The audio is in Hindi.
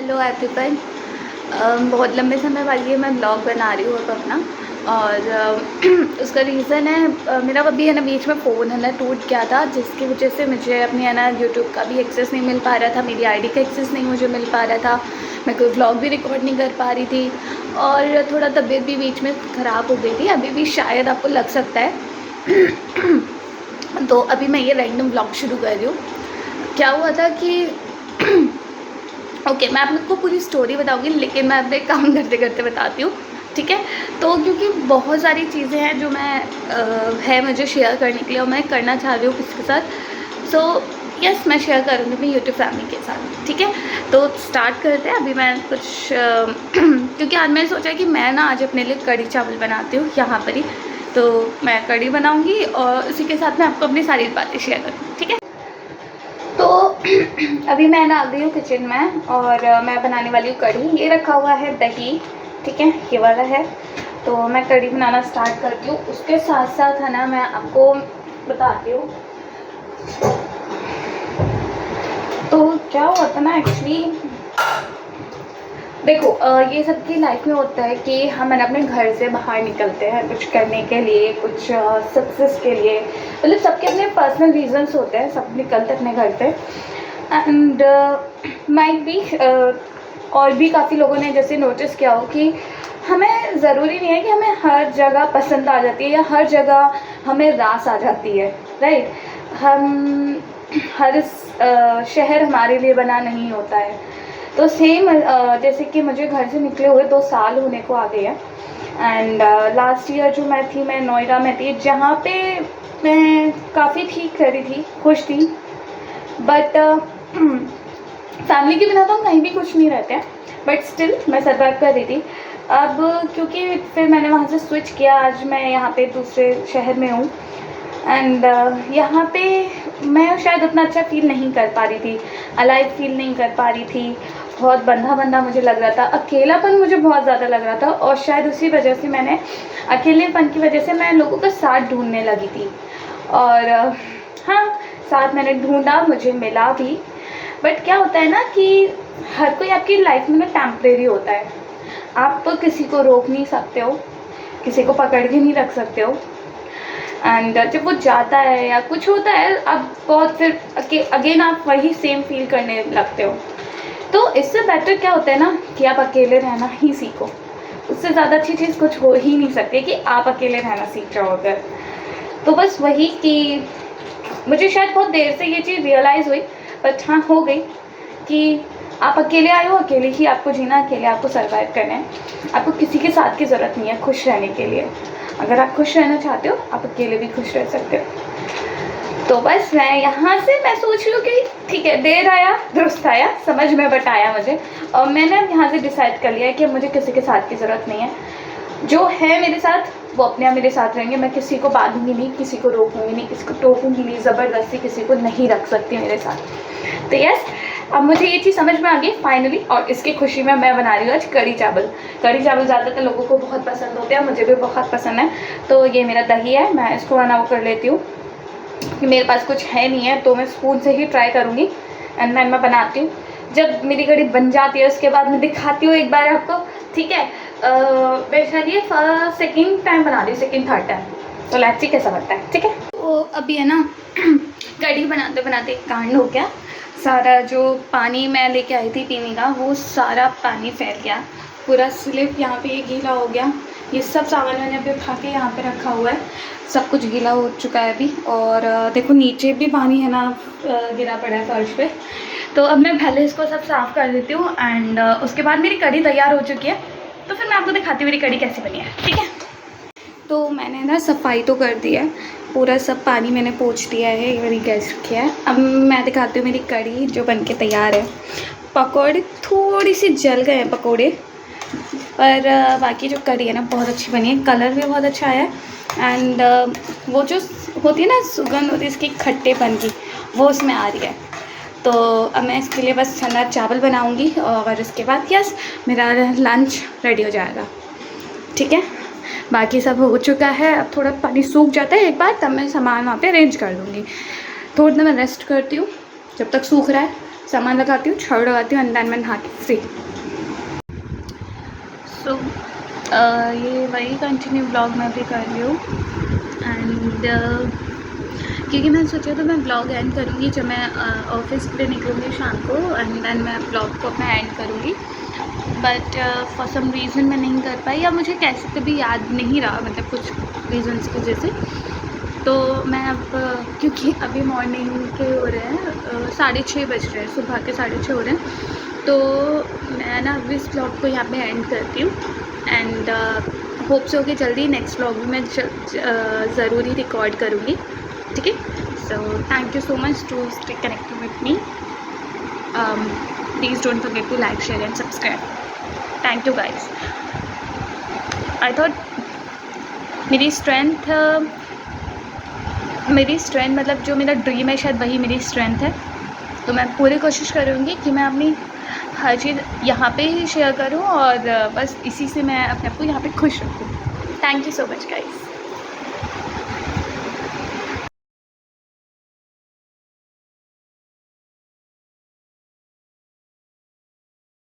Hello everyone. बहुत लंबे समय बाद ये मैं ब्लॉग बना रही हूँ अब अपना। और उसका रीज़न है मेरा अभी है ना बीच में फ़ोन है ना टूट गया था, जिसकी वजह से मुझे अपनी है ना यूट्यूब का भी एक्सेस नहीं मिल पा रहा था, मेरी आईडी का एक्सेस नहीं मुझे मिल पा रहा था, मैं कोई व्लॉग भी रिकॉर्ड नहीं कर पा रही थी और थोड़ा तबीयत भी बीच में ख़राब हो गई थी। अभी भी शायद आपको लग सकता है। तो अभी मैं ये रैंडम व्लॉग शुरू कर रही हूँ। क्या हुआ था कि ओके, मैं आप लोग को पूरी स्टोरी बताऊंगी, लेकिन मैं अपने काम करते करते बताती हूँ, ठीक है। तो क्योंकि बहुत सारी चीज़ें हैं जो है मुझे शेयर करने के लिए और मैं करना चाह रही हूँ किसी के साथ। सो यस, मैं शेयर करूँगी अपनी यूट्यूब फैमिली के साथ, ठीक है। तो स्टार्ट करते हैं। अभी मैं कुछ क्योंकि आज मैंने सोचा कि मैं ना आज अपने लिए कढ़ी चावल बनाती हूँ यहाँ पर ही। तो मैं कढ़ी बनाऊँगी और उसी के साथ मैं आपको अपनी सारी बातें शेयर करूँगी, ठीक है। तो अभी मैं ना आ गई हूँ किचन में और मैं बनाने वाली हूँ कढ़ी। ये रखा हुआ है दही, ठीक है, ये वाला है। तो मैं कढ़ी बनाना स्टार्ट करती हूँ। उसके साथ साथ है ना मैं आपको बताती हूँ। तो क्या हुआ था ना एक्चुअली, देखो ये सबकी लाइफ में होता है कि हम अपने घर से बाहर निकलते हैं कुछ करने के लिए, कुछ सक्सेस के लिए, मतलब सबके अपने पर्सनल रीजंस होते हैं, सब निकलते अपने घर से। एंड माइट बी और भी काफ़ी लोगों ने जैसे नोटिस किया हो कि हमें ज़रूरी नहीं है कि हमें हर जगह पसंद आ जाती है या हर जगह हमें रास आ जाती है, राइट। हम हर शहर हमारे लिए बना नहीं होता है। तो सेम जैसे कि मुझे घर से निकले हुए 2 साल होने को आ गए हैं। एंड लास्ट ईयर जो मैं नोएडा में थी, जहाँ पे मैं काफ़ी ठीक कर रही थी, खुश थी। बट फैमिली के बिना तो हम कहीं भी खुश नहीं रहते हैं, बट स्टिल मैं सर्वाइव कर रही थी। अब क्योंकि फिर मैंने वहाँ से स्विच किया, आज मैं यहाँ पे दूसरे शहर में हूँ। एंड यहाँ पे मैं शायद उतना अच्छा फील नहीं कर पा रही थी, अलाइव फील नहीं कर पा रही थी। बहुत बंधा बंधा मुझे लग रहा था, अकेलापन मुझे बहुत ज़्यादा लग रहा था। और शायद उसी वजह से मैंने अकेलेपन की वजह से मैं लोगों का साथ ढूंढने लगी थी। और हाँ, साथ मैंने ढूंढा, मुझे मिला भी। बट क्या होता है ना कि हर कोई आपकी लाइफ में ना टेम्परेरी होता है। आप किसी को रोक नहीं सकते हो, किसी को पकड़ के नहीं रख सकते हो। एंड जब वो जाता है या कुछ होता है, अब बहुत फिर अगेन आप वही सेम फील करने लगते हो। तो इससे बेटर क्या होता है ना कि आप अकेले रहना ही सीखो। उससे ज़्यादा अच्छी चीज़ कुछ हो ही नहीं सकती कि आप अकेले रहना सीख जाओ अगर। तो बस वही कि मुझे शायद बहुत देर से ये चीज़ रियलाइज़ हुई, बट हाँ हो गई कि आप अकेले आए हो, अकेले ही आपको जीना, अकेले आपको सर्वाइव करना है। आपको किसी के साथ की ज़रूरत नहीं है खुश रहने के लिए। अगर आप खुश रहना चाहते हो, आप अकेले भी खुश रह सकते हो। तो बस मैं यहाँ से मैं सोच रही हूँ कि ठीक है, देर आया दुरुस्त आया, समझ में बट आया मुझे। और मैंने अब यहाँ से डिसाइड कर लिया है कि मुझे किसी के साथ की ज़रूरत नहीं है। जो है मेरे साथ वो अपने आप मेरे साथ रहेंगे। मैं किसी को बांधूंगी नहीं, किसी को रोकूंगी नहीं, किसी को टोकूंगी नहीं, ज़बरदस्ती किसी को नहीं रख सकती मेरे साथ। तो यस, अब मुझे ये चीज़ समझ में आ गई फाइनली। और इसकी खुशी में मैं बना रही हूँ आज कढ़ी चावल। कढ़ी चावल ज़्यादातर लोगों को बहुत पसंद होते हैं, मुझे भी बहुत पसंद है। तो ये मेरा दही है, मैं इसको बनाओ कर लेती हूँ कि मेरे पास कुछ है नहीं है, तो मैं स्पून से ही ट्राई करूँगी। एंड देन मैं बनाती हूँ। जब मेरी कढ़ी बन जाती है उसके बाद मैं दिखाती हूँ एक बार आपको, ठीक है। मैं शायद ये सेकेंड टाइम बना रही हूँ, सेकेंड थर्ड टाइम। तो लेट्स सी कैसा बनता है, ठीक है। तो अभी है ना कढ़ी बनाते बनाते एक कांड हो गया। सारा जो पानी मैं लेके आई थी पीने का, वो सारा पानी फैल गया, पूरा स्लिप यहाँ पे ये गीला हो गया। ये सब सामान मैंने अभी उठा के यहाँ पे रखा हुआ है, सब कुछ गीला हो चुका है अभी। और देखो नीचे भी पानी है ना गिरा पड़ा है फर्श पे। तो अब मैं पहले इसको सब साफ़ कर देती हूँ। एंड उसके बाद मेरी कढ़ी तैयार हो चुकी है, तो फिर मैं आपको दिखाती हूँ मेरी कढ़ी कैसे बनी है, ठीक है। तो मैंने ना सफाई तो कर दी है, पूरा सब पानी मैंने पोंछ दिया है, ये मेरी गैस रखी है। अब मैं दिखाती हूँ मेरी कढ़ी जो बन के तैयार है। पकौड़े थोड़ी सी जल गए हैं पकौड़े, पर बाकी जो कढ़ी है ना बहुत अच्छी बनी है, कलर भी बहुत अच्छा आया है। एंड वो जो होती है ना सुगंध होती है इसकी खट्टेपन की, वो उसमें आ रही है। तो अब मैं इसके लिए बस चना चावल बनाऊँगी और इसके बाद यस मेरा लंच रेडी हो जाएगा, ठीक है। बाकी सब हो चुका है, अब थोड़ा पानी सूख जाता है एक बार, तब मैं सामान वहाँ पे अरेंज कर दूँगी। थोड़ी देर मैं रेस्ट करती हूँ जब तक सूख रहा है। सामान लगाती हूँ, झाड़ू लगाती हूँ एंड देन मैं नहा के फ्री। सो ये वही कंटिन्यू ब्लॉग मैं भी कर रही हूँ एंड क्योंकि मैंने सोचा तो मैं ब्लॉग एंड करूँगी जब मैं ऑफिस पे निकलूँगी शाम को एंड देन मैं ब्लॉग को अपना एंड करूँगी, बट फॉर सम रीज़न मैं नहीं कर पाई, या मुझे कैसे कभी याद नहीं रहा, मतलब कुछ रीज़न्स की वजह से। तो मैं अब क्योंकि अभी मॉर्निंग के हो रहे हैं 6:30 बज रहे हैं, सुबह के 6:30 हो रहे हैं, तो मैं ना अभी इस ब्लॉग को यहाँ पे एंड करती हूँ एंड होप सो कि जल्दी नेक्स्ट ब्लॉग भी मैं ज़रूर ही रिकॉर्ड करूँगी, ठीक है। So thank you so much to stay connected with me, please don't forget to like, share and subscribe. Thank you guys. I thought मेरी स्ट्रेंथ मतलब जो मेरा ड्रीम है शायद वही मेरी स्ट्रेंथ है, तो मैं पूरी कोशिश करूँगी कि मैं अपनी हर चीज़ यहाँ पे ही शेयर करूँ और बस इसी से मैं अपने आप को यहाँ पे खुश रखूँ। Thank you so much guys.